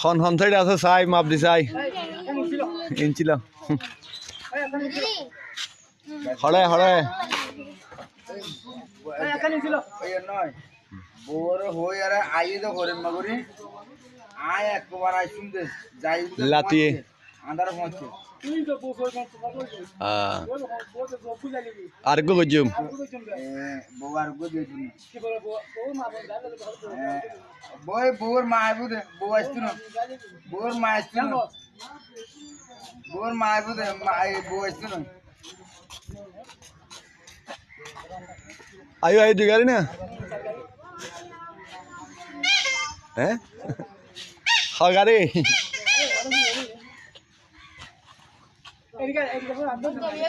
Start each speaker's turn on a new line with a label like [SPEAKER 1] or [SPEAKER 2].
[SPEAKER 1] হন হন সাইড আছে চাই মাপ দি চাই ইনছিল হড়ে হড়ে
[SPEAKER 2] বড় হই আর আইয়ে তো করেন মাগুরি আয় একবার আই শুনতে যাই
[SPEAKER 1] লাতিয়ে
[SPEAKER 2] আন্ধার পৌঁছে
[SPEAKER 1] আর গো গজুম
[SPEAKER 2] বউয়ার গো দিয়ে দিন বই বউর মা আইবুদে বউ আসতো না বউর মা আসতো না বউর মা আইবুদে মা বউ আসতো না
[SPEAKER 1] আয়ো আয়ো দিগারি না হ্যাঁ হাগারে